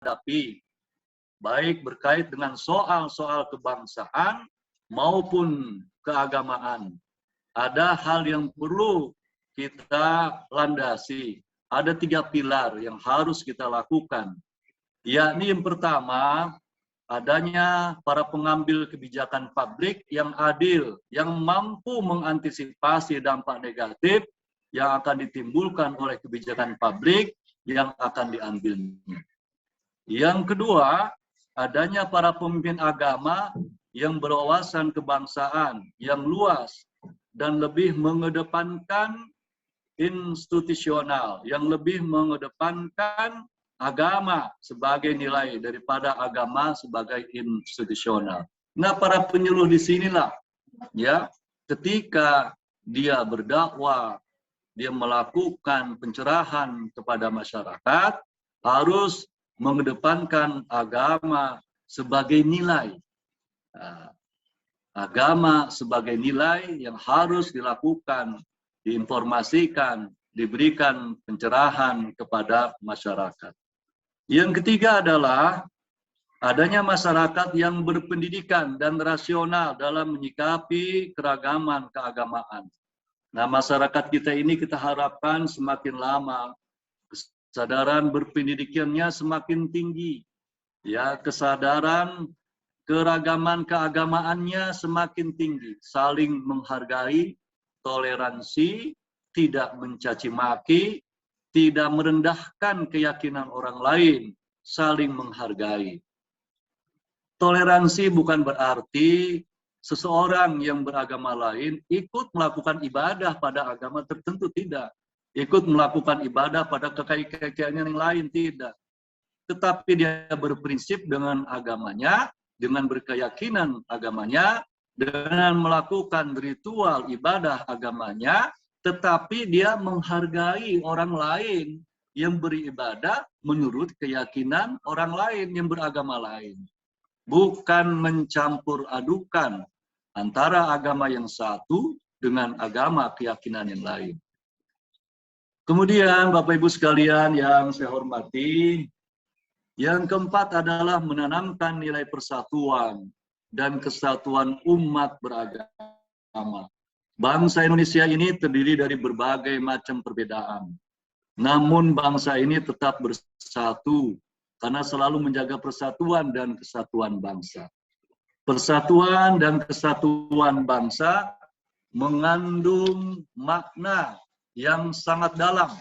hadapi, baik berkait dengan soal-soal kebangsaan maupun keagamaan. Ada hal yang perlu kita landasi. Ada 3 pilar yang harus kita lakukan. Yakni yang pertama, adanya para pengambil kebijakan publik yang adil, yang mampu mengantisipasi dampak negatif yang akan ditimbulkan oleh kebijakan publik yang akan diambilnya. Yang kedua, adanya para pemimpin agama yang berwawasan kebangsaan yang luas dan lebih mengedepankan institusional, yang lebih mengedepankan agama sebagai nilai daripada agama sebagai institusional. Nah, para penyuluh di sinilah, ya, ketika dia berdakwah, dia melakukan pencerahan kepada masyarakat, harus mengedepankan agama sebagai nilai. Agama sebagai nilai yang harus dilakukan, diinformasikan, diberikan pencerahan kepada masyarakat. Yang ketiga adalah adanya masyarakat yang berpendidikan dan rasional dalam menyikapi keragaman keagamaan. Nah, masyarakat kita ini kita harapkan semakin lama kesadaran berpendidikannya semakin tinggi, ya, kesadaran keragaman keagamaannya semakin tinggi, saling menghargai, toleransi, tidak mencaci maki, tidak merendahkan keyakinan orang lain, saling menghargai. Toleransi bukan berarti seseorang yang beragama lain ikut melakukan ibadah pada agama tertentu, tidak. Ikut melakukan ibadah pada keyakinan yang lain, tidak. Tetapi dia berprinsip dengan agamanya, dengan berkeyakinan agamanya, dengan melakukan ritual ibadah agamanya, tetapi dia menghargai orang lain yang beribadah menurut keyakinan orang lain yang beragama lain. Bukan mencampur adukan antara agama yang satu dengan agama keyakinan yang lain. Kemudian Bapak Ibu sekalian yang saya hormati, yang keempat adalah menanamkan nilai persatuan dan kesatuan umat beragama. Bangsa Indonesia ini terdiri dari berbagai macam perbedaan. Namun bangsa ini tetap bersatu karena selalu menjaga persatuan dan kesatuan bangsa. Persatuan dan kesatuan bangsa mengandung makna yang sangat dalam,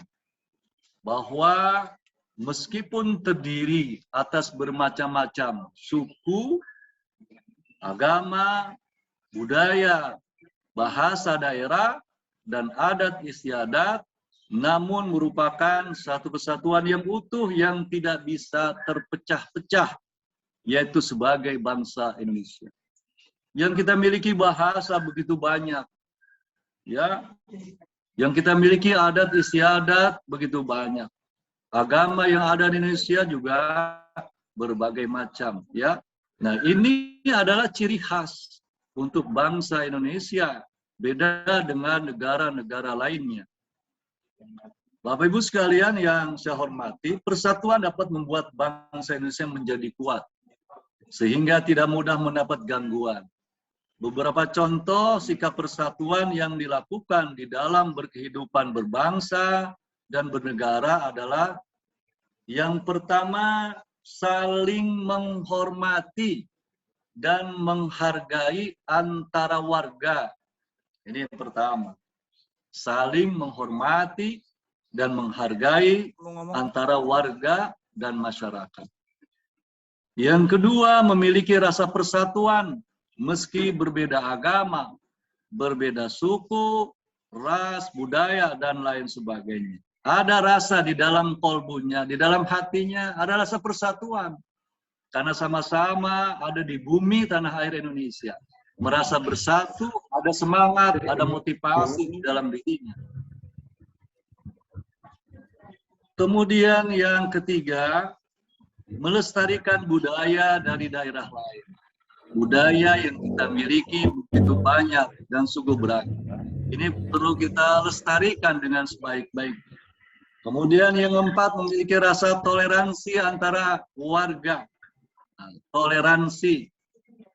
bahwa meskipun terdiri atas bermacam-macam suku, agama, budaya, bahasa daerah, dan adat istiadat, namun merupakan satu kesatuan yang utuh yang tidak bisa terpecah-pecah, yaitu sebagai bangsa Indonesia. Yang kita miliki bahasa begitu banyak, ya. Yang kita miliki adat istiadat begitu banyak. Agama yang ada di Indonesia juga berbagai macam, ya. Nah, ini adalah ciri khas untuk bangsa Indonesia, beda dengan negara-negara lainnya. Bapak Ibu sekalian yang saya hormati, persatuan dapat membuat bangsa Indonesia menjadi kuat, sehingga tidak mudah mendapat gangguan. Beberapa contoh sikap persatuan yang dilakukan di dalam berkehidupan berbangsa dan bernegara adalah yang pertama, saling menghormati dan menghargai antara warga. Ini yang pertama. Saling menghormati dan menghargai antara warga dan masyarakat. Yang kedua, memiliki rasa persatuan meski berbeda agama, berbeda suku, ras, budaya, dan lain sebagainya. Ada rasa di dalam kolbunya, di dalam hatinya, ada rasa persatuan. Karena sama-sama ada di bumi tanah air Indonesia. Merasa bersatu, ada semangat, ada motivasi di dalam dirinya. Kemudian yang ketiga, melestarikan budaya dari daerah lain. Budaya yang kita miliki begitu banyak dan sungguh beragam. Ini perlu kita lestarikan dengan sebaik-baiknya. Kemudian yang keempat, memiliki rasa toleransi antara warga. Nah, toleransi,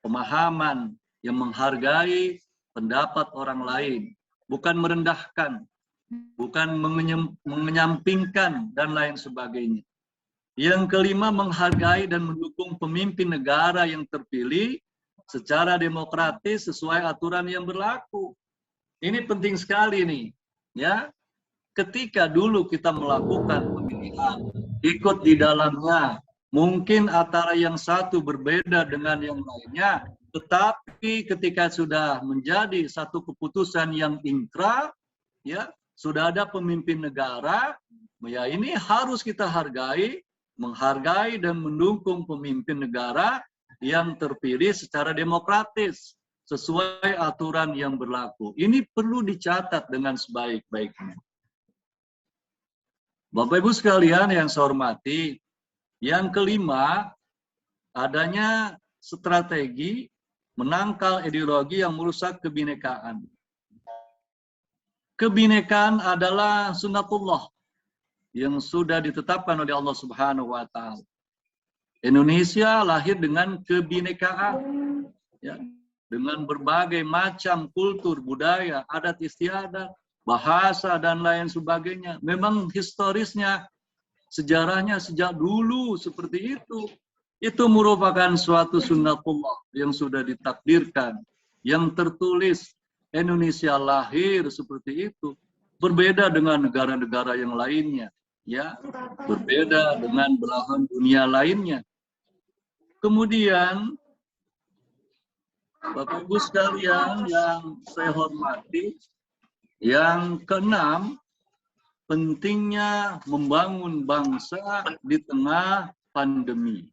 pemahaman yang menghargai pendapat orang lain, bukan merendahkan, bukan menyampingkan, dan lain sebagainya. Yang kelima, menghargai dan mendukung pemimpin negara yang terpilih secara demokratis sesuai aturan yang berlaku. Ini penting sekali nih, ya. Ketika dulu kita melakukan pemilihan, ikut di dalamnya, mungkin antara yang satu berbeda dengan yang lainnya, tetapi ketika sudah menjadi satu keputusan yang inkrah, ya, sudah ada pemimpin negara, ya ini harus kita hargai, menghargai dan mendukung pemimpin negara yang terpilih secara demokratis sesuai aturan yang berlaku. Ini perlu dicatat dengan sebaik-baiknya. Bapak Ibu sekalian yang saya hormati, yang kelima, adanya strategi menangkal ideologi yang merusak kebinekaan. Kebinekaan adalah sunnatullah yang sudah ditetapkan oleh Allah Subhanahu wa taala. Indonesia lahir dengan kebinekaan, ya, dengan berbagai macam kultur, budaya, adat istiadat, bahasa dan lain sebagainya. Memang historisnya, sejarahnya sejak dulu seperti itu. Itu merupakan suatu sunnatullah yang sudah ditakdirkan, yang tertulis. Indonesia lahir seperti itu, berbeda dengan negara-negara yang lainnya, ya, berbeda dengan belahan dunia lainnya. Kemudian, Bapak Ibu sekalian yang saya hormati, yang keenam, pentingnya membangun bangsa di tengah pandemi.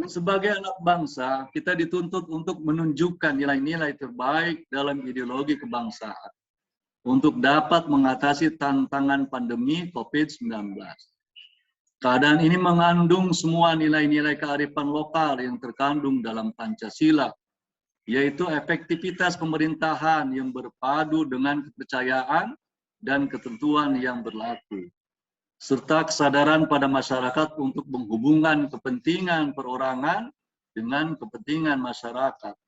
Sebagai anak bangsa, kita dituntut untuk menunjukkan nilai-nilai terbaik dalam ideologi kebangsaan untuk dapat mengatasi tantangan pandemi COVID-19. Keadaan ini mengandung semua nilai-nilai kearifan lokal yang terkandung dalam Pancasila, yaitu efektivitas pemerintahan yang berpadu dengan kepercayaan dan ketentuan yang berlaku, serta kesadaran pada masyarakat untuk menghubungkan kepentingan perorangan dengan kepentingan masyarakat,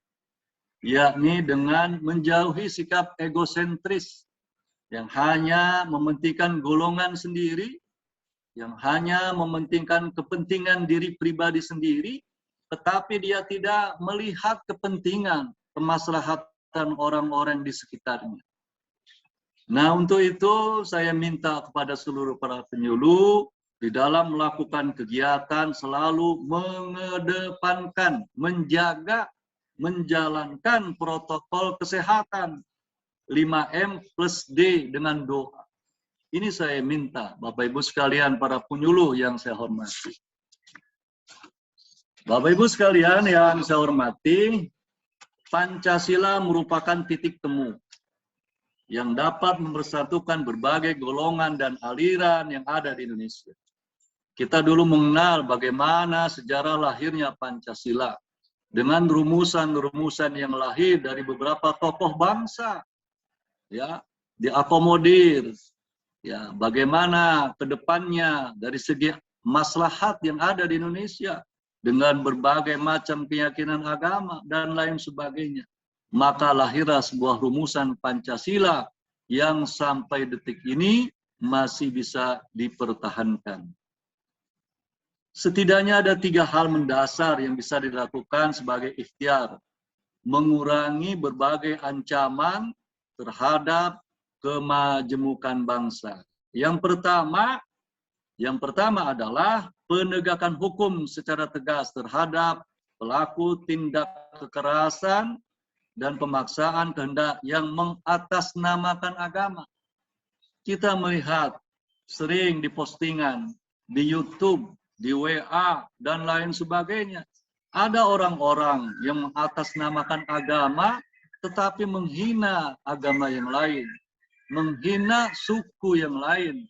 yakni dengan menjauhi sikap egosentris yang hanya mementingkan golongan sendiri, yang hanya mementingkan kepentingan diri pribadi sendiri, tetapi dia tidak melihat kepentingan, kemaslahatan orang-orang di sekitarnya. Nah, untuk itu saya minta kepada seluruh para penyuluh di dalam melakukan kegiatan selalu mengedepankan, menjaga, menjalankan protokol kesehatan 5M plus D dengan doa. Ini saya minta Bapak Ibu sekalian para penyuluh yang saya hormati. Bapak Ibu sekalian yang saya hormati, Pancasila merupakan titik temu yang dapat mempersatukan berbagai golongan dan aliran yang ada di Indonesia. Kita dulu mengenal bagaimana sejarah lahirnya Pancasila dengan rumusan-rumusan yang lahir dari beberapa tokoh bangsa, ya, diakomodir, ya, bagaimana kedepannya dari segi maslahat yang ada di Indonesia dengan berbagai macam keyakinan agama dan lain sebagainya. Maka lahirlah sebuah rumusan Pancasila yang sampai detik ini masih bisa dipertahankan. Setidaknya ada 3 hal mendasar yang bisa dilakukan sebagai ikhtiar mengurangi berbagai ancaman terhadap kemajemukan bangsa. Yang pertama adalah penegakan hukum secara tegas terhadap pelaku tindak kekerasan dan pemaksaan kehendak yang mengatasnamakan agama. Kita melihat sering di postingan, di YouTube, di WA, dan lain sebagainya. Ada orang-orang yang mengatasnamakan agama, tetapi menghina agama yang lain, menghina suku yang lain,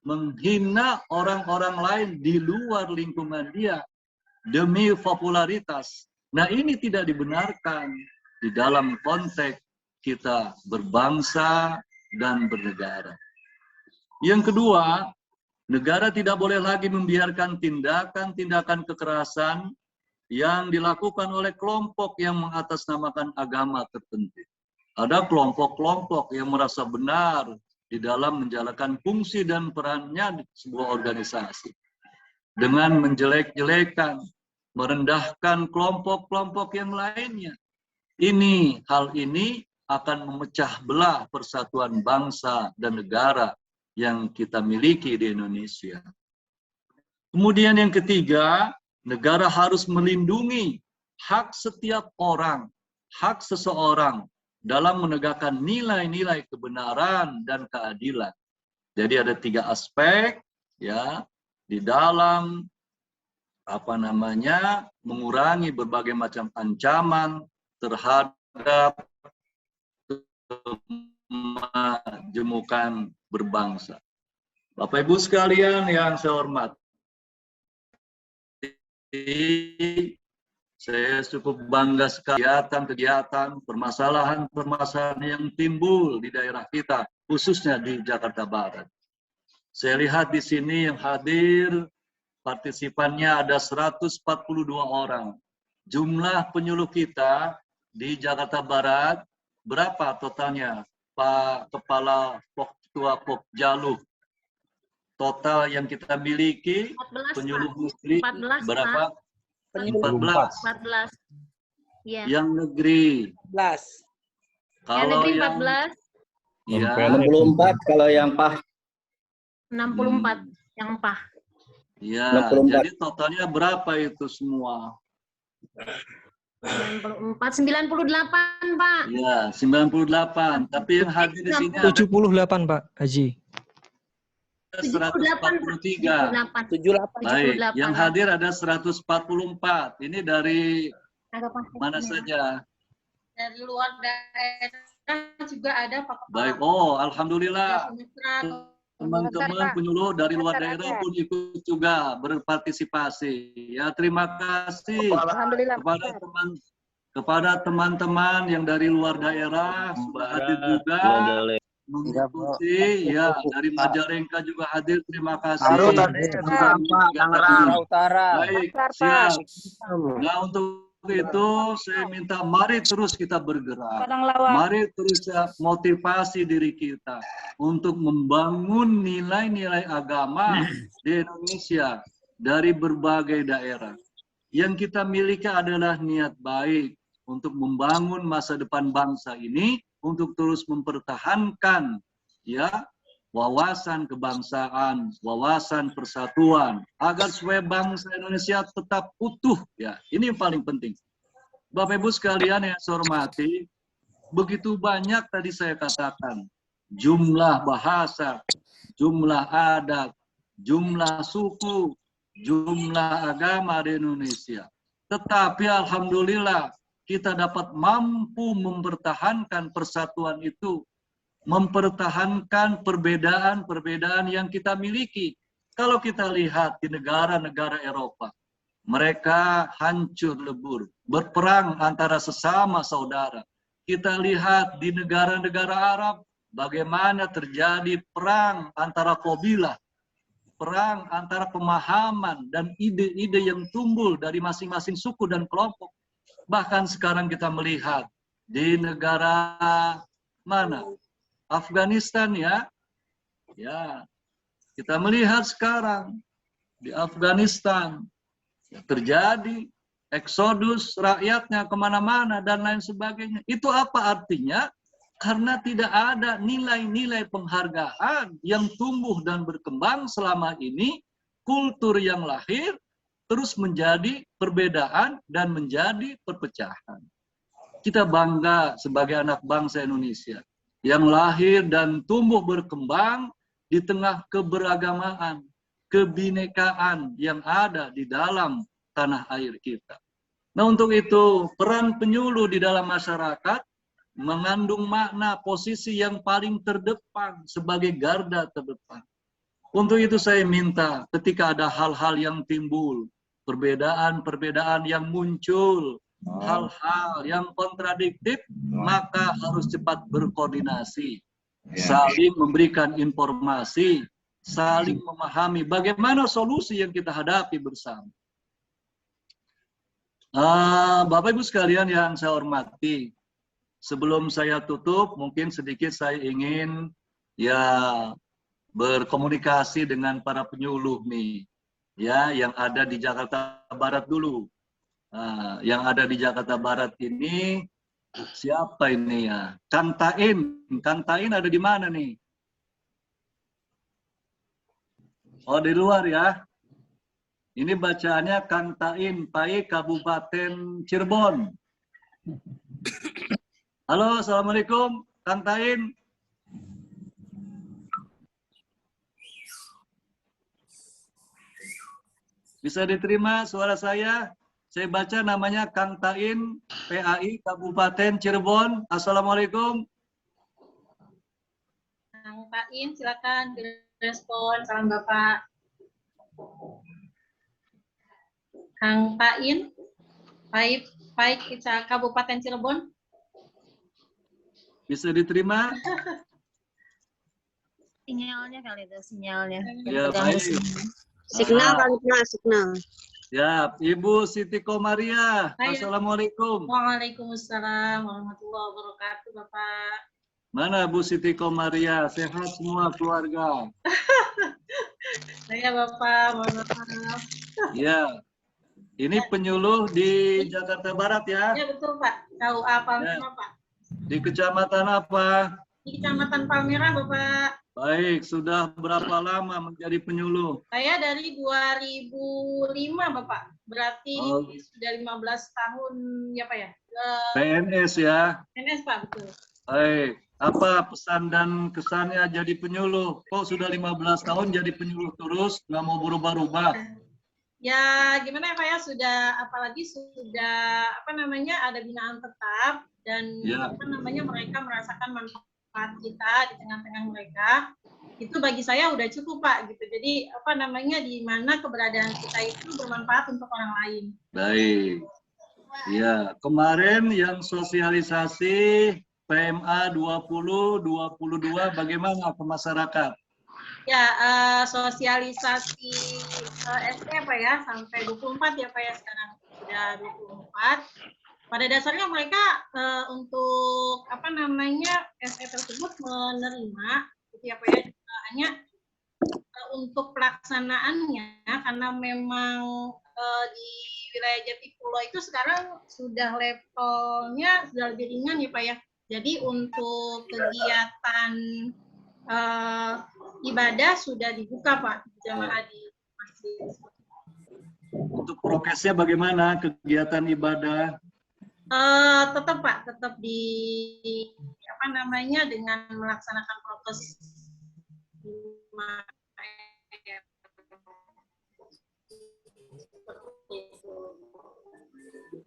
menghina orang-orang lain di luar lingkungan dia, demi popularitas. Nah, ini tidak dibenarkan di dalam konteks kita berbangsa dan bernegara. Yang kedua, negara tidak boleh lagi membiarkan tindakan-tindakan kekerasan yang dilakukan oleh kelompok yang mengatasnamakan agama tertentu. Ada kelompok-kelompok yang merasa benar di dalam menjalankan fungsi dan perannya di sebuah organisasi. Dengan menjelek-jelekan, merendahkan kelompok-kelompok yang lainnya. Hal ini akan memecah belah persatuan bangsa dan negara yang kita miliki di Indonesia. Kemudian yang ketiga, negara harus melindungi hak setiap orang, hak seseorang dalam menegakkan nilai-nilai kebenaran dan keadilan. Jadi ada 3 aspek ya di dalam mengurangi berbagai macam ancaman terhadap kemajemukan berbangsa. Bapak Ibu sekalian yang saya hormati, saya cukup bangga sekali kegiatan-kegiatan, permasalahan-permasalahan yang timbul di daerah kita, khususnya di Jakarta Barat. Saya lihat di sini yang hadir, partisipannya ada 142 orang. Jumlah penyuluh kita di Jakarta Barat, berapa totalnya, Pak Kepala Ketua Pokjalu? Total yang kita miliki, 14, penyuluh muslim, 14, berapa? 14. Ya. Yang negeri 14. Kalau yang negeri yang 14. Ya, 64 kalau yang PAH. 64 yang PAH. ya, 64. jadi totalnya berapa itu semua? 94, 98, Pak. Ya, 98. Tapi yang hadir di sini ada 78 Pak Haji. 143. 78. Baik, 78. yang hadir ada 144. Ini dari mana saja? Dari luar daerah juga ada Pak Kepala. Baik, oh Alhamdulillah. Sumatera, Teman-teman penyuluh dari luar daerah pun ikut juga berpartisipasi. Ya, terima kasih kepada teman-teman yang dari luar daerah sudah hadir juga mengikuti. Ya, dari Majalengka juga hadir. Terima kasih. Utara. Baik, siap. Nah, untuk itu saya minta mari terus kita bergerak. Mari terus motivasi diri kita untuk membangun nilai-nilai agama di Indonesia dari berbagai daerah. Yang kita miliki adalah niat baik untuk membangun masa depan bangsa ini, untuk terus mempertahankan ya wawasan kebangsaan, wawasan persatuan, agar supaya bangsa Indonesia tetap utuh. Ya, ini yang paling penting. Bapak Ibu sekalian yang saya hormati, begitu banyak tadi saya katakan, jumlah bahasa, jumlah adat, jumlah suku, jumlah agama di Indonesia. Tetapi alhamdulillah kita dapat mampu mempertahankan persatuan itu, mempertahankan perbedaan-perbedaan yang kita miliki. Kalau kita lihat di negara-negara Eropa, mereka hancur lebur, berperang antara sesama saudara. Kita lihat di negara-negara Arab, bagaimana terjadi perang antara kabilah, perang antara pemahaman dan ide-ide yang tumbuh dari masing-masing suku dan kelompok. Bahkan sekarang kita melihat di negara mana? Afghanistan ya. Ya. Kita melihat sekarang di Afghanistan terjadi eksodus rakyatnya kemana-mana dan lain sebagainya. Itu apa artinya? Karena tidak ada nilai-nilai penghargaan yang tumbuh dan berkembang selama ini, kultur yang lahir terus menjadi perbedaan dan menjadi perpecahan. Kita bangga sebagai anak bangsa Indonesia yang lahir dan tumbuh berkembang di tengah keberagamaan, kebinekaan yang ada di dalam tanah air kita. Nah, untuk itu peran penyuluh di dalam masyarakat mengandung makna posisi yang paling terdepan sebagai garda terdepan. Untuk itu saya minta ketika ada hal-hal yang timbul, perbedaan-perbedaan yang muncul, hal-hal yang kontradiktif, maka harus cepat berkoordinasi. saling memberikan informasi, saling memahami bagaimana solusi yang kita hadapi bersama. Bapak Ibu sekalian yang saya hormati, sebelum saya tutup, mungkin sedikit saya ingin berkomunikasi dengan para penyuluh nih, yang ada di Jakarta Barat dulu. Yang ada di Jakarta Barat ini siapa ini ya? Kang Tain ada di mana nih? Oh, di luar ya. Ini bacaannya Kang Tain, PAI Kabupaten Cirebon. Halo, Assalamualaikum, Kang Tain. Bisa diterima suara saya? Saya baca namanya Kang Tain, PAI Kabupaten Cirebon. Assalamualaikum. Kang Tain, silakan direspon. Salam Bapak. Kang Tain, PAI Kabupaten Cirebon. Bisa diterima? Sinyalnya kali itu, sinyalnya. Ya, baik. Signal kali Pak, signal. Ya, Ibu Siti Komaria. Hai. Assalamualaikum. Waalaikumsalam warahmatullahi wabarakatuh, Bapak. Mana Bu Siti Komaria? Sehat semua keluarga? Saya Bapak, mohon maaf. Ya. Ini penyuluh di Jakarta Barat ya? Ya betul Pak, KUA Palmera Pak. Di kecamatan apa? Di Kecamatan Palmera Bapak. Baik, sudah berapa lama menjadi penyuluh? Saya dari 2005 Bapak, berarti Oh. sudah 15 tahun ya Pak ya? PNS ya? PNS Pak, betul. Baik, apa pesan dan kesannya jadi penyuluh? Kok sudah 15 tahun jadi penyuluh terus, nggak mau berubah-ubah? Ya gimana ya Pak ya, apalagi sudah ada binaan tetap dan Ya. mereka merasakan manfaat kita di tengah-tengah mereka, itu bagi saya udah cukup Pak gitu. Jadi di mana keberadaan kita itu bermanfaat untuk orang lain. Baik. Ya, kemarin yang sosialisasi PMA 2022 bagaimana ke masyarakat? Ya, sosialisasi SD Pak ya, sampai 24 ya Pak ya, sekarang sudah 24. Pada dasarnya mereka untuk SE tersebut menerima, gitu ya Pak ya, hanya untuk pelaksanaannya, karena memang di wilayah Jatipulo itu sekarang sudah levelnya sudah lebih ringan ya Pak ya. Jadi untuk kegiatan ibadah sudah dibuka Pak, jamaah di masjid. Untuk prokesnya bagaimana kegiatan ibadah? Tetap Pak, tetap dengan melaksanakan prokes.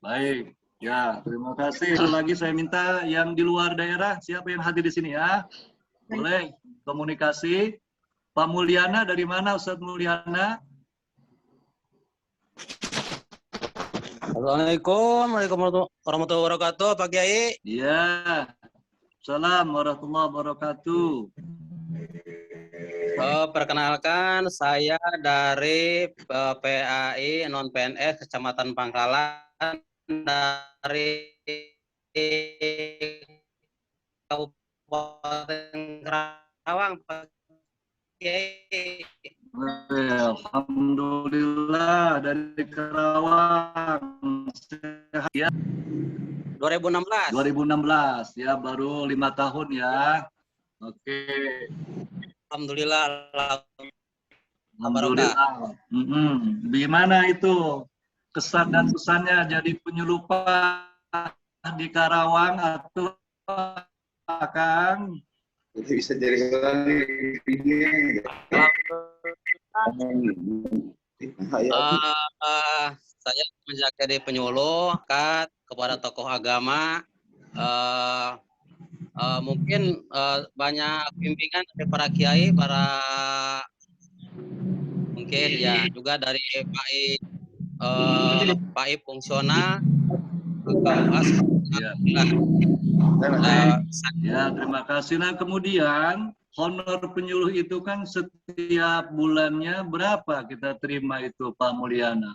Baik, ya terima kasih. Satu lagi saya minta yang di luar daerah, siapa yang hadir di sini ya? Boleh komunikasi. Pak Mulyana dari mana Ustadz Mulyana? Assalamualaikum warahmatullahi wabarakatuh, Pak Kiai. Iya. Salam warahmatullahi wabarakatuh. Perkenalkan, saya dari PAI non PNS Kecamatan Pangkalan dari Kabupaten Karawang, Pak Kiai. Alhamdulillah dari Karawang. Sehat ya. 2016. 2016 ya, baru 5 tahun ya. Oke. Alhamdulillah. Alhamdulillah. Gimana itu kesan dan pesannya jadi penyuluh di Karawang atau Kang? Bisa jadi saya menjadi penyuluh kepada tokoh agama. Mungkin banyak bimbingan dari para kiai, mungkin ya juga dari PAI fungsional Ya. Alhamdulillah. Ya, terima kasih. Nah, kemudian honor penyuluh itu kan setiap bulannya berapa kita terima itu, Pak Mulyana?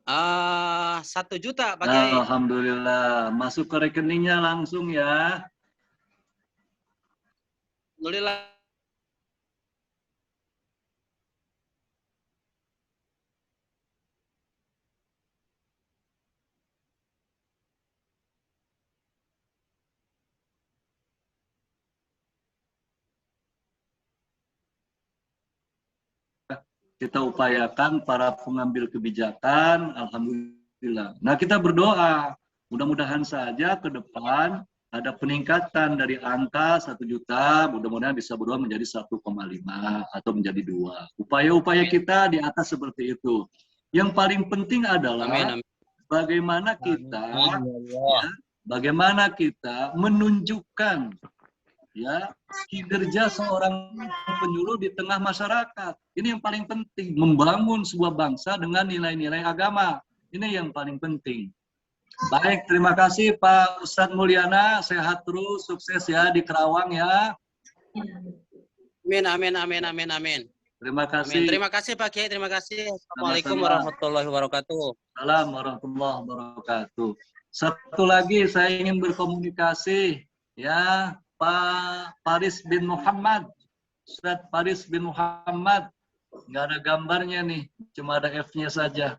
1 juta Pak Kiai. Alhamdulillah, masuk ke rekeningnya langsung ya. Alhamdulillah. Kita upayakan para pengambil kebijakan, alhamdulillah. Nah, kita berdoa, mudah-mudahan saja ke depan ada peningkatan dari angka 1 juta, mudah-mudahan bisa berubah menjadi 1,5 atau menjadi 2. Upaya-upaya kita di atas seperti itu. Yang paling penting adalah Amin. bagaimana kita menunjukkan ya kinerja seorang penyuluh di tengah masyarakat. Ini yang paling penting, membangun sebuah bangsa dengan nilai-nilai agama. Ini yang paling penting. Baik, terima kasih Pak Ustadz Mulyana, sehat terus, sukses ya di Kerawang ya. Amin. Terima kasih. Terima kasih Pak Kiai, terima kasih. Assalamualaikum Sama-sama. warahmatullahi wabarakatuh. Assalamualaikum warahmatullahi wabarakatuh. Satu lagi saya ingin berkomunikasi ya, Pak Faris bin Muhammad, Ustadz Faris bin Muhammad, nggak ada gambarnya nih, cuma ada F-nya saja.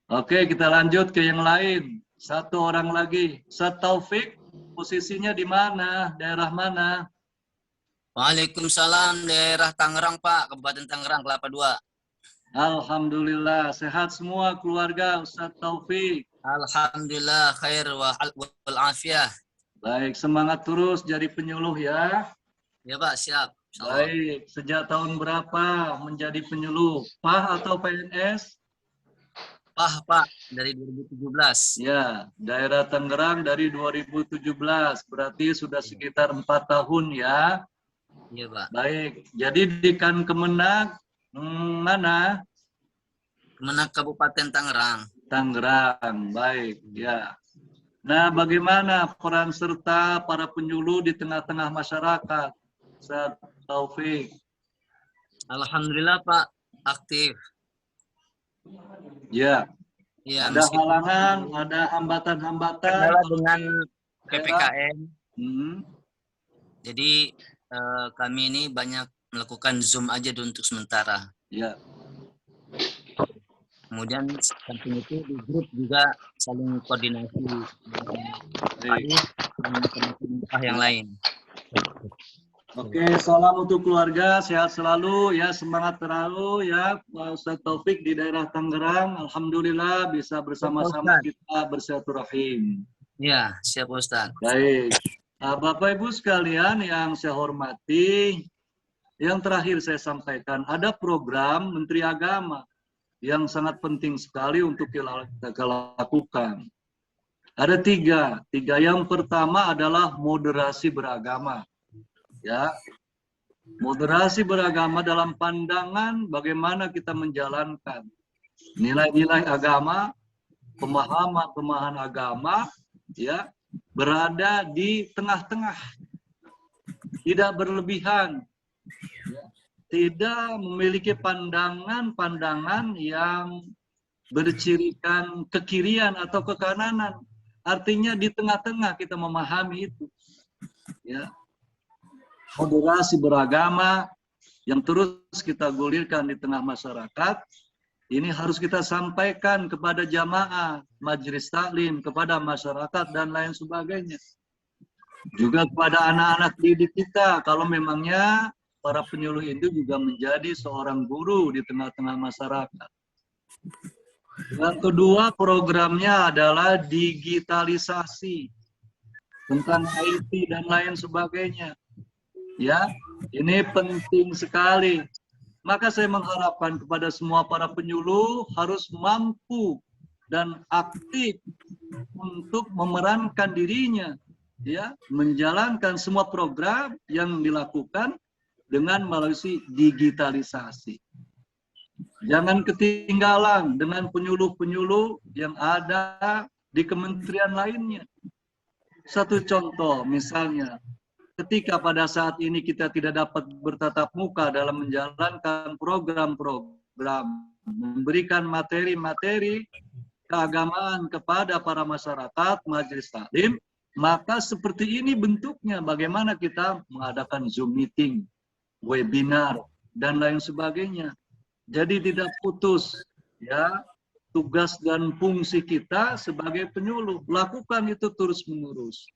Oke, kita lanjut ke yang lain. Satu orang lagi, Ustadz Taufik, posisinya di mana? Daerah mana? Waalaikumsalam, daerah Tangerang Pak, Kabupaten Tangerang, Kelapa II. Alhamdulillah, sehat semua keluarga Ustadz Taufik. Alhamdulillah, khair wal-afiyah. Baik, semangat terus jadi penyuluh ya. Ya Pak, siap. Baik, sejak tahun berapa menjadi penyuluh? PAH atau PNS? PAH Pak, dari 2017. Ya, daerah Tangerang dari 2017, berarti sudah sekitar 4 tahun ya. Iya Pak. Baik, jadi di Kemenag mana? Kemenag Kabupaten Tangerang. Tangerang, baik ya. Nah, bagaimana peran serta para penyuluh di tengah-tengah masyarakat? Ustadz Taufik. Alhamdulillah Pak, aktif. Ya, Ya, ada halangan, ada hambatan-hambatan. kendala dengan PPKM. Jadi kami ini banyak melakukan Zoom aja untuk sementara. Ya. Kemudian samping itu di grup juga saling koordinasi dengan yang lain. Oke, salam untuk keluarga, sehat selalu ya, semangat terlalu ya, Pak Ustadz Taufik di daerah Tangerang. Alhamdulillah bisa bersama-sama kita bersilaturahim. Ya, siap Ustaz. Baik, Bapak Ibu sekalian yang saya hormati, yang terakhir saya sampaikan ada program Menteri Agama yang sangat penting sekali untuk kita lakukan. Ada tiga. Yang pertama adalah moderasi beragama. Ya, moderasi beragama dalam pandangan bagaimana kita menjalankan nilai-nilai agama, pemahaman agama, ya, berada di tengah-tengah, tidak berlebihan, ya, tidak memiliki pandangan-pandangan yang bercirikan kekirian atau kekananan. Artinya di tengah-tengah kita memahami itu, ya. Moderasi beragama yang terus kita gulirkan di tengah masyarakat, ini harus kita sampaikan kepada jamaah, majelis taklim, kepada masyarakat, dan lain sebagainya. Juga kepada anak-anak didik kita, kalau memangnya para penyuluh itu juga menjadi seorang guru di tengah-tengah masyarakat. Yang kedua, programnya adalah digitalisasi tentang IT dan lain sebagainya. Ya, ini penting sekali. Maka saya mengharapkan kepada semua para penyuluh harus mampu dan aktif untuk memerankan dirinya, ya, menjalankan semua program yang dilakukan dengan melalui digitalisasi. Jangan ketinggalan dengan penyuluh-penyuluh yang ada di kementerian lainnya. Satu contoh, misalnya, ketika pada saat ini kita tidak dapat bertatap muka dalam menjalankan program-program, memberikan materi-materi keagamaan kepada para masyarakat, majelis taklim, maka seperti ini bentuknya, bagaimana kita mengadakan Zoom meeting, webinar, dan lain sebagainya. Jadi tidak putus ya tugas dan fungsi kita sebagai penyuluh. Lakukan itu terus-menerus.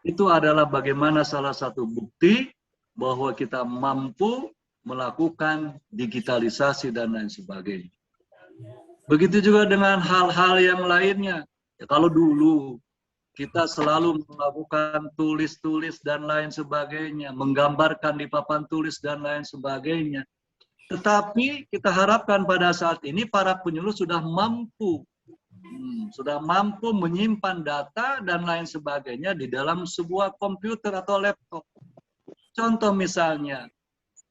Itu adalah bagaimana salah satu bukti bahwa kita mampu melakukan digitalisasi dan lain sebagainya. Begitu juga dengan hal-hal yang lainnya. Ya, kalau dulu kita selalu melakukan tulis-tulis dan lain sebagainya, menggambarkan di papan tulis dan lain sebagainya. Tetapi kita harapkan pada saat ini para penyuluh sudah mampu menyimpan data dan lain sebagainya di dalam sebuah komputer atau laptop. Contoh misalnya,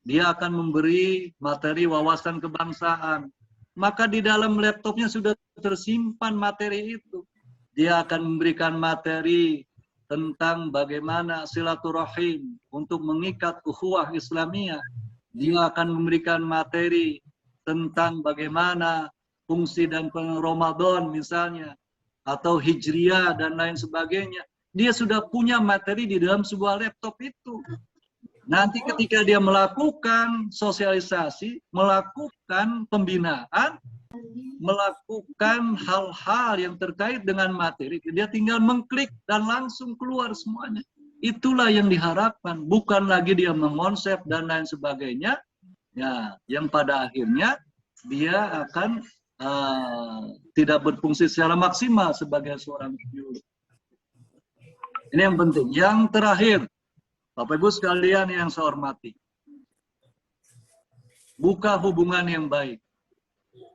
dia akan memberi materi wawasan kebangsaan, maka di dalam laptopnya sudah tersimpan materi itu. Dia akan memberikan materi tentang bagaimana silaturahim untuk mengikat ukhuwah Islamiyah. Dia akan memberikan materi tentang bagaimana fungsi dan Ramadan misalnya, atau Hijriyah dan lain sebagainya. Dia sudah punya materi di dalam sebuah laptop itu. Nanti ketika dia melakukan sosialisasi, melakukan pembinaan, melakukan hal-hal yang terkait dengan materi, dia tinggal mengklik dan langsung keluar semuanya. Itulah yang diharapkan, bukan lagi dia mengonsep dan lain sebagainya, ya, yang pada akhirnya dia akan tidak berfungsi secara maksimal sebagai seorang penyuluh. Ini yang penting. Yang terakhir, Bapak Ibu sekalian yang saya hormati, buka hubungan yang baik,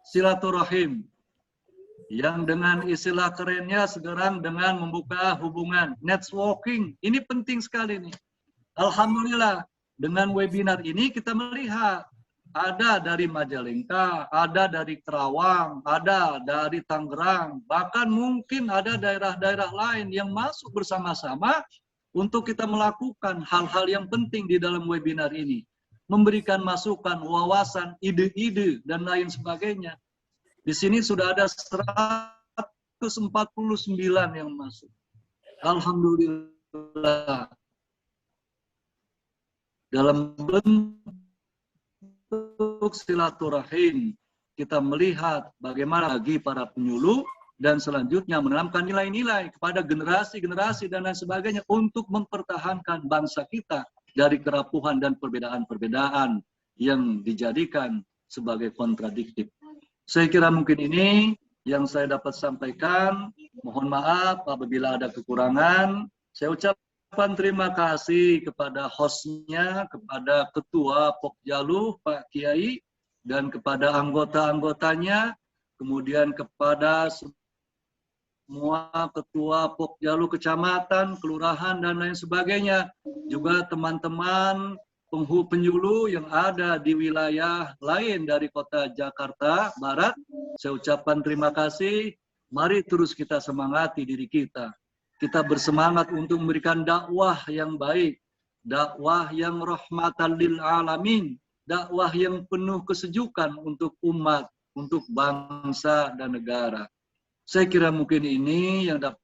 silaturahim, yang dengan istilah kerennya sekarang dengan membuka hubungan, networking, ini penting sekali nih. Alhamdulillah, dengan webinar ini kita melihat ada dari Majalengka, ada dari Kerawang, ada dari Tangerang, bahkan mungkin ada daerah-daerah lain yang masuk bersama-sama untuk kita melakukan hal-hal yang penting di dalam webinar ini. Memberikan masukan, wawasan, ide-ide, dan lain sebagainya. Di sini sudah ada 149 yang masuk. Alhamdulillah. Dalam bentuk silaturahim, kita melihat bagaimana bagi para penyuluh dan selanjutnya menanamkan nilai-nilai kepada generasi-generasi dan lain sebagainya untuk mempertahankan bangsa kita dari kerapuhan dan perbedaan-perbedaan yang dijadikan sebagai kontradiktif. Saya kira mungkin ini yang saya dapat sampaikan. Mohon maaf apabila ada kekurangan. Saya ucapkan terima kasih kepada hostnya, kepada Ketua Pokjaluh, Pak Kiai, dan kepada anggota-anggotanya, kemudian kepada semua Ketua Pokjaluh Kecamatan, Kelurahan, dan lain sebagainya. Juga teman-teman penyuluh yang ada di wilayah lain dari kota Jakarta Barat, saya ucapkan terima kasih. Mari terus kita semangati diri kita. Kita bersemangat untuk memberikan dakwah yang baik, dakwah yang rahmatan lil alamin, dakwah yang penuh kesejukan untuk umat, untuk bangsa dan negara. Saya kira mungkin ini yang dapat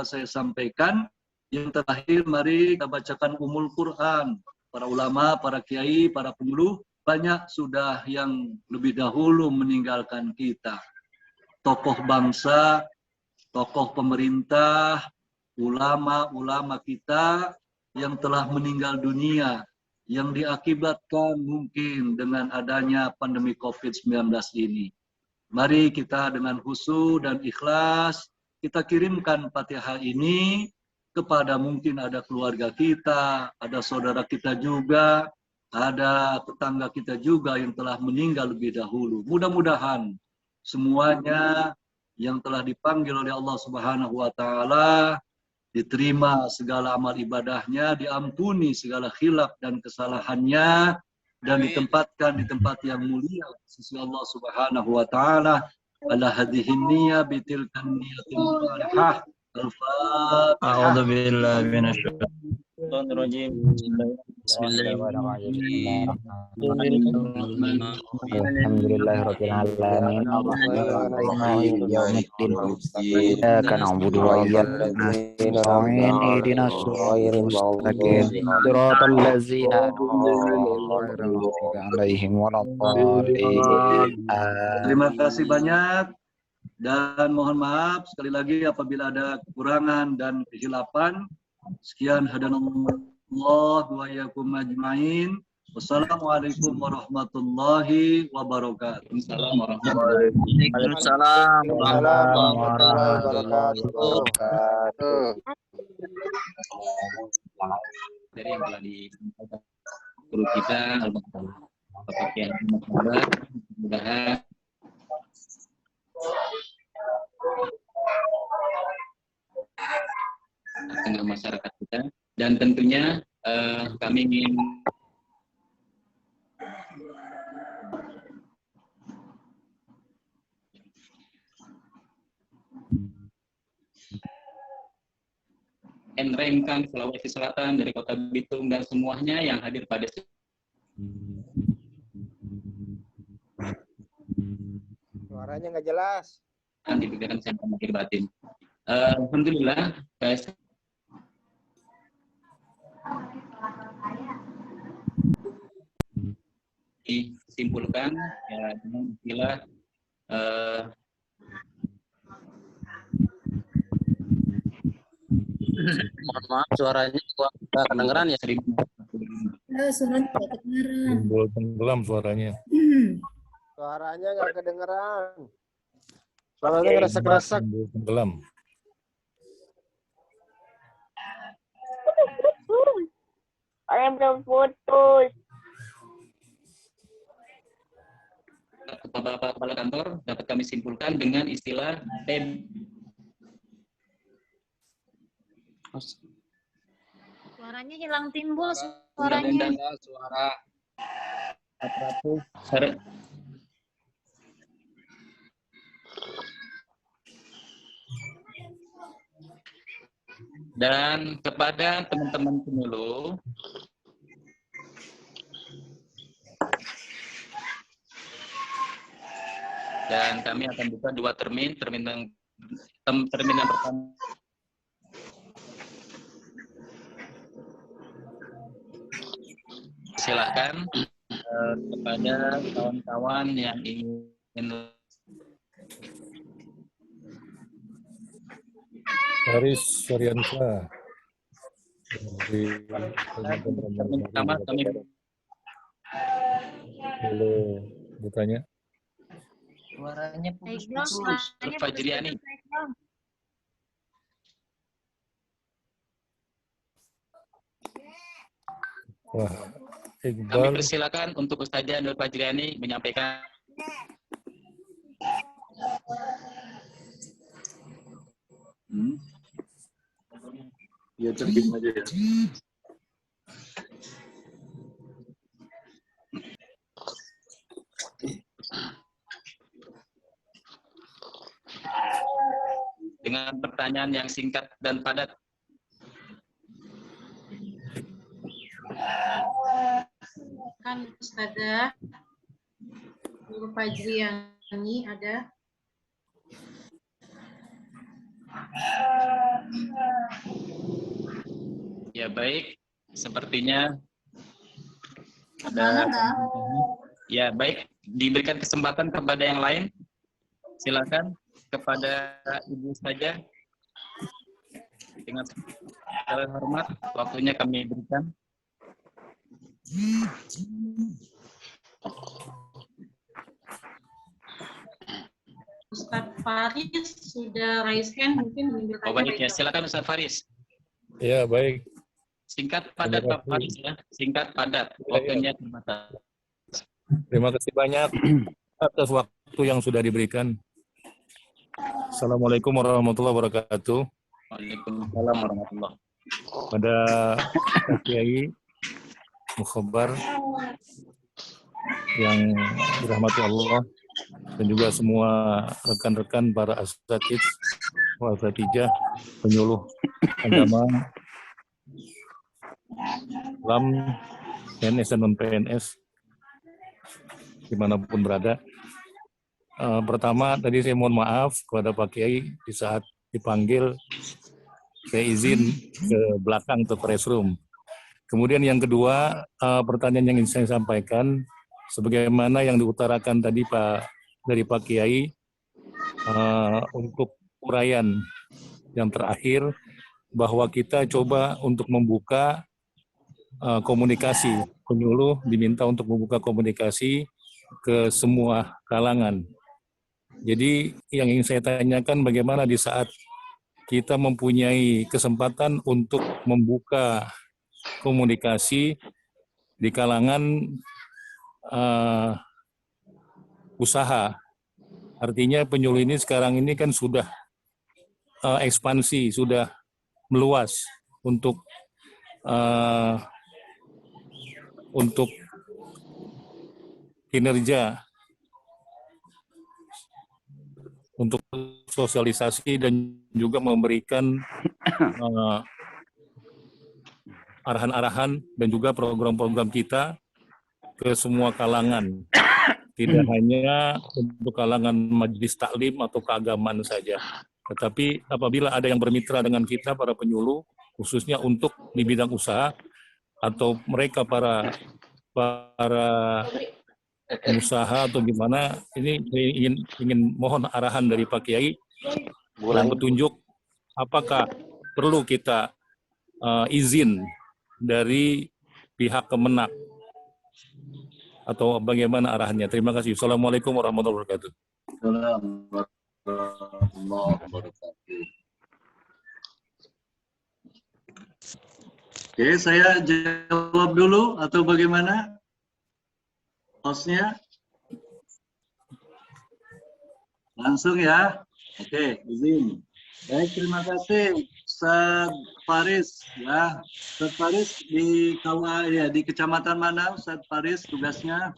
saya sampaikan. Yang terakhir, mari kita bacakan Ummul Quran. Para ulama, para kiai, para penyuluh, banyak sudah yang lebih dahulu meninggalkan kita. Tokoh bangsa, tokoh pemerintah, ulama-ulama kita yang telah meninggal dunia, yang diakibatkan mungkin dengan adanya pandemi COVID-19 ini. Mari kita dengan khusyuk dan ikhlas, kita kirimkan Fatihah ini kepada mungkin ada keluarga kita, ada saudara kita juga, ada tetangga kita juga yang telah meninggal lebih dahulu. Mudah-mudahan semuanya yang telah dipanggil oleh Allah Subhanahu wa taala diterima segala amal ibadahnya, diampuni segala khilaf dan kesalahannya, dan ditempatkan di tempat yang mulia di sisi Allah Subhanahu wa taala. Ala hadhihi niyyah bitilkan niyatil salihah. Al-Fatihah. A'udzu billahi minasyaitonir rajim. Bismillahirrahmanirrahim. Alhamdulillahirabbil alamin. Maliki yaumiddin. Iyyaka na'budu wa iyyaka nasta'in. Ihdinas siratal mustaqim. Shiratal ladzina an'amta 'alaihim waladdallin. Terima kasih banyak dan mohon maaf sekali lagi apabila ada kekurangan dan kehilapan. Sekian, hadanallah wa iyyakum ajmain. Wassalamualaikum warahmatullahi wabarakatuh. Waalaikumsalam warahmatullahi wabarakatuh. Dari yang telah disampaikan guru kita, Bapak Kiai Muhammad, mudah-mudahan tengah masyarakat kita, dan tentunya kami ingin Rengkang, Sulawesi Selatan, dari Kota Bitung dan semuanya yang hadir pada Suaranya nggak jelas. diberikan kesehatan lahir batin. Alhamdulillah, disimpulkan ya dengan istilah mohon maaf suaranya nggak kedengeran ya. Suaranya tidak kedengaran. Timbul tenggelam suaranya. Suaranya nggak kedengeran. Suaranya ngeresek-resek. Timbul tenggelam. Orang belum putus. Bapak Kepala Kantor dapat kami simpulkan dengan istilah Suaranya hilang timbul suaranya. suara dan kepada teman-teman pemilu dan kami akan buka 2 termin yang pertama silakan kepada kawan-kawan yang ingin Haris Suryansa. pertama kami Boleh bertanya? Suaranya Iqbal, putus-putus. suaranya Fajriani. putus-putus, Iqbal. Wah, Kami Iqbal. persilakan untuk Ustazah Nur Fajriani menyampaikan. Ya, terjun aja ya. Dengan pertanyaan yang singkat dan padat. Kan Ustazah Guru Fajriani ada. Ya baik, sepertinya Mana, Bang? ya baik, diberikan kesempatan kepada yang lain. Silakan kepada Ibu saja. Dengan segala hormat, waktunya kami berikan. Ustadz Faris sudah raise hand, mungkin menunjukkan. Oh baik ya, silakan Ustaz Faris. Ya, baik. Singkat padat Terima Pak kasih. Faris ya, singkat padat, waktunya terbatas. Terima kasih banyak atas waktu yang sudah diberikan. Assalamualaikum warahmatullahi wabarakatuh. Waalaikumsalam warahmatullahi wabarakatuh. Pada Pak Kiai Mukhabar yang dirahmati Allah dan juga semua rekan-rekan para asatidz wal fatijah, penyuluh agama, Islam, PNS dan non-PNS, dimanapun berada. Pertama, tadi saya mohon maaf kepada Pak Kiai di saat dipanggil, saya izin ke belakang ke press room. Kemudian yang kedua, pertanyaan yang ingin saya sampaikan, sebagaimana yang diutarakan tadi dari Pak Kiai, untuk uraian yang terakhir, bahwa kita coba untuk membuka komunikasi, penyuluh diminta untuk membuka komunikasi ke semua kalangan. Jadi yang ingin saya tanyakan, bagaimana di saat kita mempunyai kesempatan untuk membuka komunikasi di kalangan usaha. Artinya penyuluh ini sekarang ini kan sudah ekspansi, sudah meluas untuk kinerja, untuk sosialisasi dan juga memberikan arahan-arahan dan juga program-program kita ke semua kalangan. Tidak hanya untuk kalangan majelis taklim atau keagamaan saja. Tetapi apabila ada yang bermitra dengan kita, para penyuluh, khususnya untuk di bidang usaha, atau mereka para pengusaha atau gimana, ini ingin mohon arahan dari Pak Kiai dan petunjuk apakah perlu kita izin dari pihak Kemenak atau bagaimana arahannya. Terima kasih. Assalamualaikum warahmatullahi wabarakatuh. Oke, saya jawab dulu atau bagaimana? Hostnya? Langsung ya? Oke, izin. Baik, terima kasih Ustaz Faris ya. Ustaz Faris di KUA ya, di kecamatan mana Ustaz Faris tugasnya?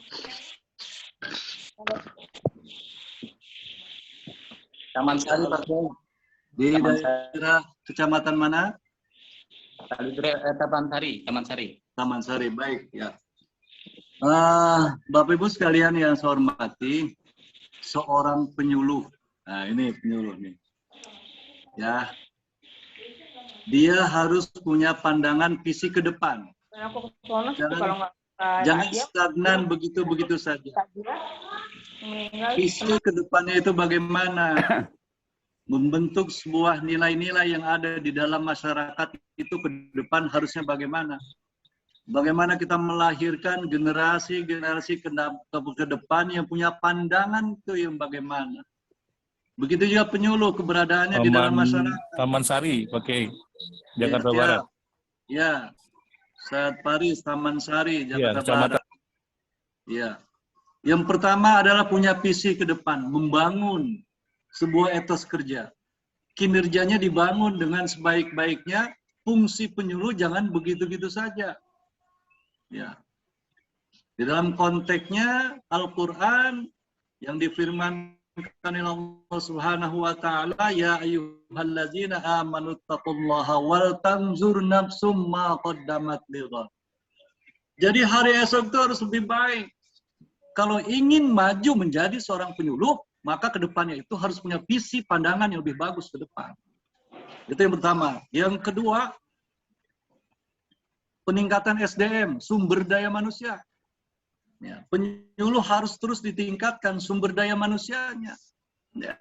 Taman Sari, Pak. Di daerah kecamatan mana? Taman Sari. Taman Sari, baik ya. Bapak Ibu sekalian yang saya hormati, seorang penyuluh. Nah, ini penyuluh nih. Ya. Dia harus punya pandangan visi ke depan. Jangan stagnan begitu-begitu saja. Visi ke depannya itu bagaimana? Membentuk sebuah nilai-nilai yang ada di dalam masyarakat itu ke depan harusnya bagaimana? Bagaimana kita melahirkan generasi-generasi ke depan yang punya pandangan itu yang bagaimana? Begitu juga penyuluh keberadaannya di dalam masyarakat. Taman Sari, oke. Jakarta Barat. Ya, Ustaz Faris, Taman Sari, Jakarta Barat. Ya. Yang pertama adalah punya visi ke depan, membangun sebuah etos kerja. Kinerjanya dibangun dengan sebaik-baiknya, fungsi penyuluh jangan begitu-gitu saja. Ya. Di dalam konteksnya Al-Qur'an yang difirmankan oleh Allah Subhanahu wa taala, ya ayyuhallazina amanu taqullaha wal tanzur nafsum ma qaddamat lighad. Jadi hari esok itu harus lebih baik. Kalau ingin maju menjadi seorang penyuluh, maka ke depannya itu harus punya visi pandangan yang lebih bagus ke depan. Itu yang pertama. Yang kedua, peningkatan SDM, sumber daya manusia. Ya, penyuluh harus terus ditingkatkan sumber daya manusianya. Ya.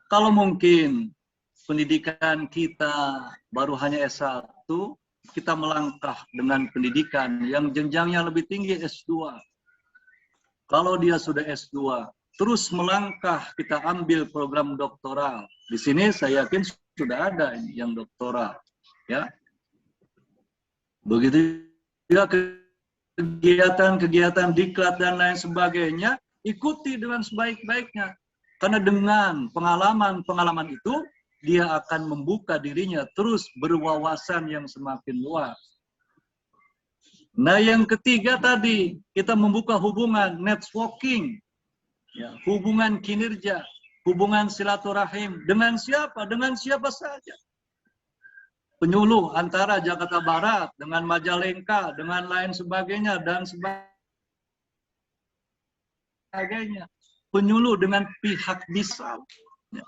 Kalau mungkin pendidikan kita baru hanya S1, kita melangkah dengan pendidikan yang jenjangnya lebih tinggi S2. Kalau dia sudah S2, terus melangkah kita ambil program doktoral. Di sini saya yakin sudah ada yang doktoral. Ya. Begitu juga kegiatan-kegiatan diklat dan lain sebagainya, ikuti dengan sebaik-baiknya. Karena dengan pengalaman-pengalaman itu, dia akan membuka dirinya terus berwawasan yang semakin luas. Nah, yang ketiga tadi, kita membuka hubungan, networking, ya, hubungan kinerja, hubungan silaturahim. Dengan siapa? Dengan siapa saja. Penyuluh antara Jakarta Barat dengan Majalengka, dengan lain sebagainya, dan sebagainya. Penyuluh dengan pihak misal. Ya.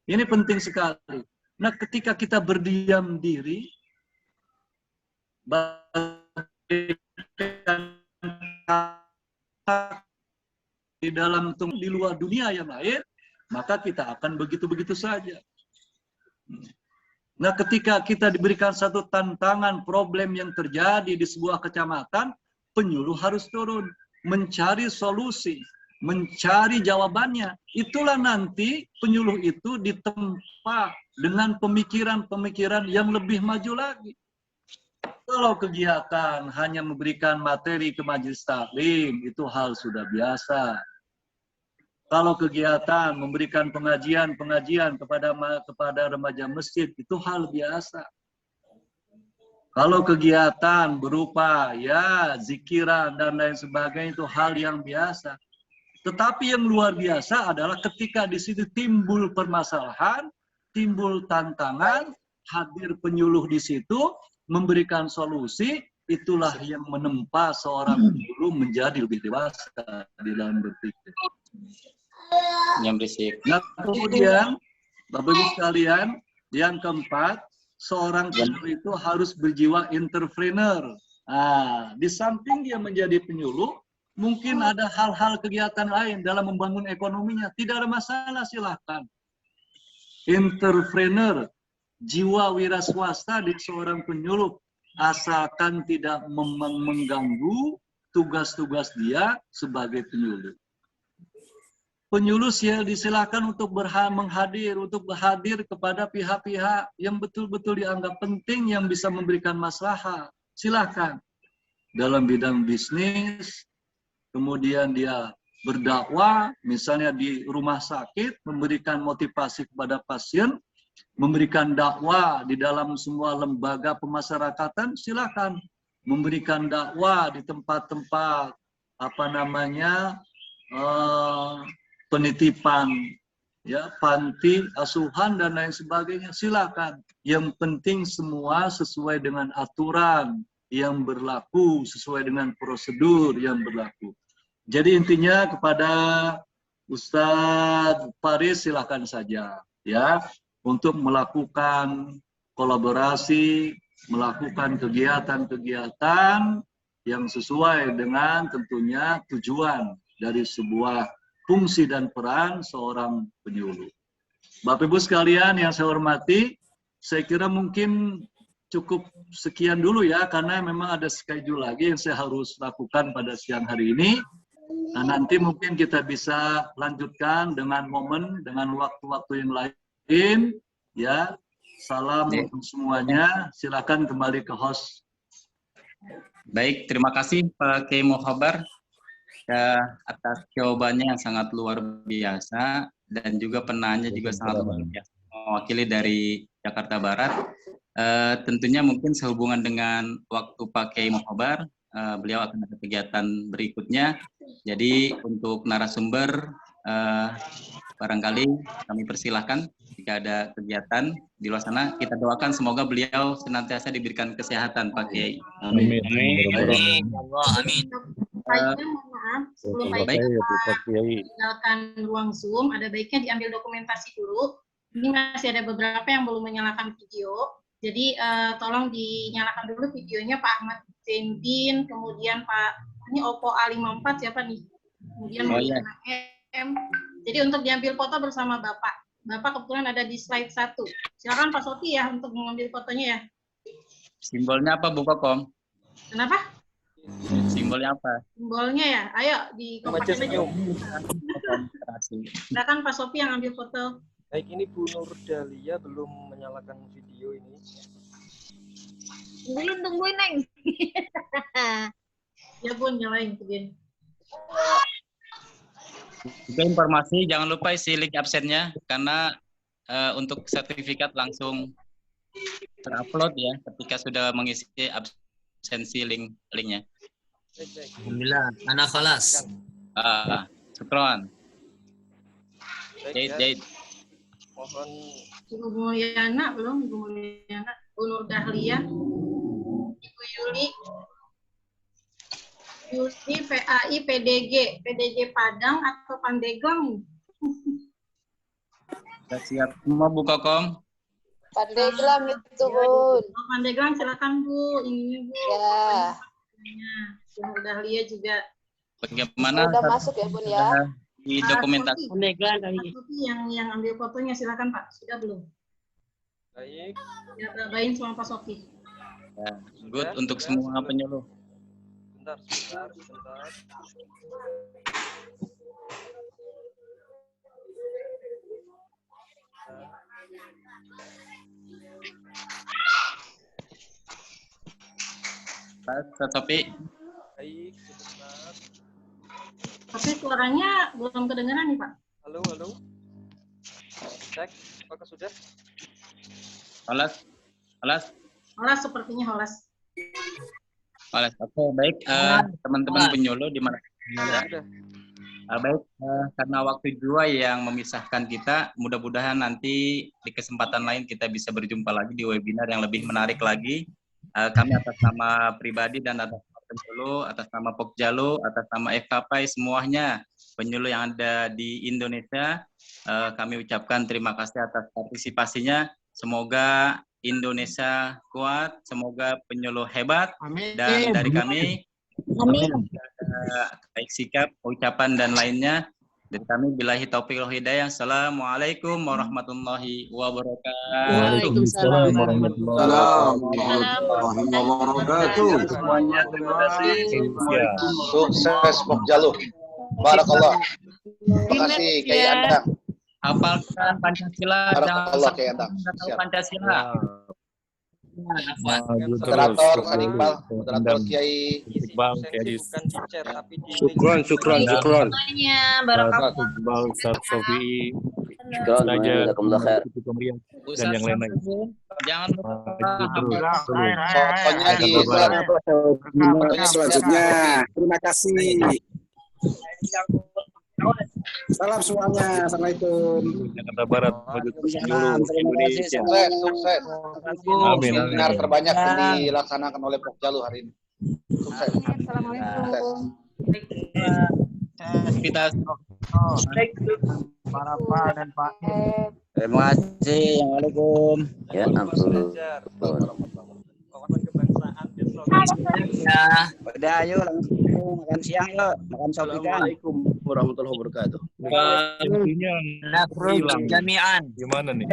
Ini penting sekali. Nah, ketika kita berdiam diri, di dalam di luar dunia yang lain, maka kita akan begitu-begitu saja. Nah, ketika kita diberikan satu tantangan problem yang terjadi di sebuah kecamatan, penyuluh harus turun, mencari solusi, mencari jawabannya. Itulah nanti penyuluh itu ditempa dengan pemikiran-pemikiran yang lebih maju lagi. Kalau kegiatan hanya memberikan materi ke majelis taklim, itu hal sudah biasa. Kalau kegiatan memberikan pengajian kepada remaja masjid, itu hal biasa. Kalau kegiatan berupa ya zikiran dan lain sebagainya, itu hal yang biasa. Tetapi yang luar biasa adalah ketika di situ timbul permasalahan, timbul tantangan, hadir penyuluh di situ, memberikan solusi, itulah yang menempa seorang penyuluh menjadi lebih dewasa di dalam berpikir. Yang berisik. Nah, kemudian, Bapak Ibu sekalian, yang keempat, seorang penyuluh itu harus berjiwa entrepreneur. Nah, di samping dia menjadi penyuluh, mungkin ada hal-hal kegiatan lain dalam membangun ekonominya. Tidak ada masalah, silahkan. Entrepreneur, jiwa wira swasta di seorang penyuluh, asalkan tidak mengganggu tugas-tugas dia sebagai penyuluh. Penyuluh disilakan untuk hadir kepada pihak-pihak yang betul-betul dianggap penting yang bisa memberikan maslahat. Silakan. Dalam bidang bisnis, kemudian dia berdakwah, misalnya di rumah sakit, memberikan motivasi kepada pasien, memberikan dakwah di dalam semua lembaga pemasyarakatan, silakan. Memberikan dakwah di tempat-tempat penitipan, ya, panti asuhan dan lain sebagainya, silakan. Yang penting semua sesuai dengan aturan yang berlaku, sesuai dengan prosedur yang berlaku. Jadi intinya kepada Ustadz Faris, silakan saja, ya, untuk melakukan kolaborasi, melakukan kegiatan-kegiatan yang sesuai dengan tentunya tujuan dari sebuah fungsi dan peran seorang penyuluh. Bapak Ibu sekalian yang saya hormati, saya kira mungkin cukup sekian dulu ya, karena memang ada schedule lagi yang saya harus lakukan pada siang hari ini. Nah, nanti mungkin kita bisa lanjutkan dengan momen, dengan waktu-waktu yang lain, ya. Salam untuk semuanya. Silakan kembali ke host. Baik, terima kasih Pak Kiai Mukhabar atas jawabannya yang sangat luar biasa, dan juga penanya juga sangat luar biasa, mewakili dari Jakarta Barat. Tentunya mungkin sehubungan dengan waktu Pak Kiai Mukhabar, beliau akan ada kegiatan berikutnya. Jadi untuk narasumber barangkali kami persilahkan jika ada kegiatan di luar sana. Kita doakan semoga beliau senantiasa diberikan kesehatan, Pak Kiai. Amin. Amin. Baiknya, mohon maaf, sebelum meninggalkan ruang Zoom, ada baiknya diambil dokumentasi dulu. Ini masih ada beberapa yang belum menyalakan video. Jadi tolong dinyalakan dulu videonya Pak Ahmad Zendin, kemudian Pak, ini Oppo A54 siapa nih? Kemudian M. Jadi untuk diambil foto bersama Bapak. Bapak kebetulan ada di slide 1. Silakan Pak Sofi ya untuk mengambil fotonya ya. Simbolnya apa Bu Kokom? Kenapa? Simbolnya apa? Simbolnya ya. Ayo di kompakin aja. Silakan Pak Sofi yang ambil foto. Baik, ini Bu Nur Dalia belum menyalakan video ini. Tungguin, Neng. Ya Bun, nyalain begini. Juga informasi, jangan lupa isi link absennya, karena untuk sertifikat langsung terupload ya ketika sudah mengisi absen absensi linknya. Alhamdulillah, anak kelas. Syukron. Baik ya. Jahit. Mohon Ibu Mulyana belum, Ibu Mulyana, Bu Nur Dahlia, Ibu Yuli, VAI, PDG Padang atau Pandeglang? Sudah siap semua Bu Kokom? Pandeglang itu, Bun. Pandeglang silakan Bu, ini Bu. Ya. Bu Nur Dahlia juga. Bagaimana? Udah masuk ya, Bun ya. Di dokumentasi. Yang ambil fotonya silakan Pak. Sudah belum? baik. Ya, bayin sama Pak Sofi. Ya, good untuk semua penyuluh. Sebentar. Pak Sofi. Baik, sebentar. Tapi suaranya belum kedengaran nih Pak. Halo. Cek, apakah sudah? Holas. Holas sepertinya holas. Oke, baik. Teman-teman penyuluh di mana? Sudah. Baik, karena waktu juga yang memisahkan kita, mudah-mudahan nanti di kesempatan lain kita bisa berjumpa lagi di webinar yang lebih menarik lagi. Kami atas nama pribadi dan atas nama penyuluh, atas nama Pokjalu, atas nama FKP, semuanya penyuluh yang ada di Indonesia, kami ucapkan terima kasih atas partisipasinya. Semoga Indonesia kuat, semoga penyuluh hebat, dan dari kami, baik sikap, ucapan, dan lainnya, dari kami billahi taufiq wal hidayah. Assalamualaikum warahmatullahi wabarakatuh. Waalaikumsalam warahmatullahi wabarakatuh. Semuanya terima kasih. Sukses Pokjalu. Barakallah. Terima kasih Kiai Andang. Hafalkan Pancasila, jangan Barakallah Kiai sampai Andang. tahu Siap. Pancasila. Moderator Pak Iqbal, moderator Kiai Iqbal, Sensi bukan di chat tapi di Syukron. Semuanya, barakallah. Iqbal, Ustaz Sofi, Syukron, Ustazah, jazakumullah khair. dan yang lain-lain. Jangan lupa fotonya di Selanjutnya, terima kasih. Salam semuanya. Assalamualaikum. Jakarta Barat menuju ke seluruh Indonesia. sukses. Amin. Seminar terbanyak yang dilaksanakan oleh Pokjalu hari ini. Sukses. Assalamualaikum. kita para Pak dan Pak. terima kasih. Assalamualaikum. Ya ampun. Kawan kebangsaan besok. Ya, udah ayo langsung makan siang yuk, makan sopi kan. Assalamualaikum warahmatullahi wabarakatuh. Sepertinya Nakhruf hilang. jami'an. Gimana nih?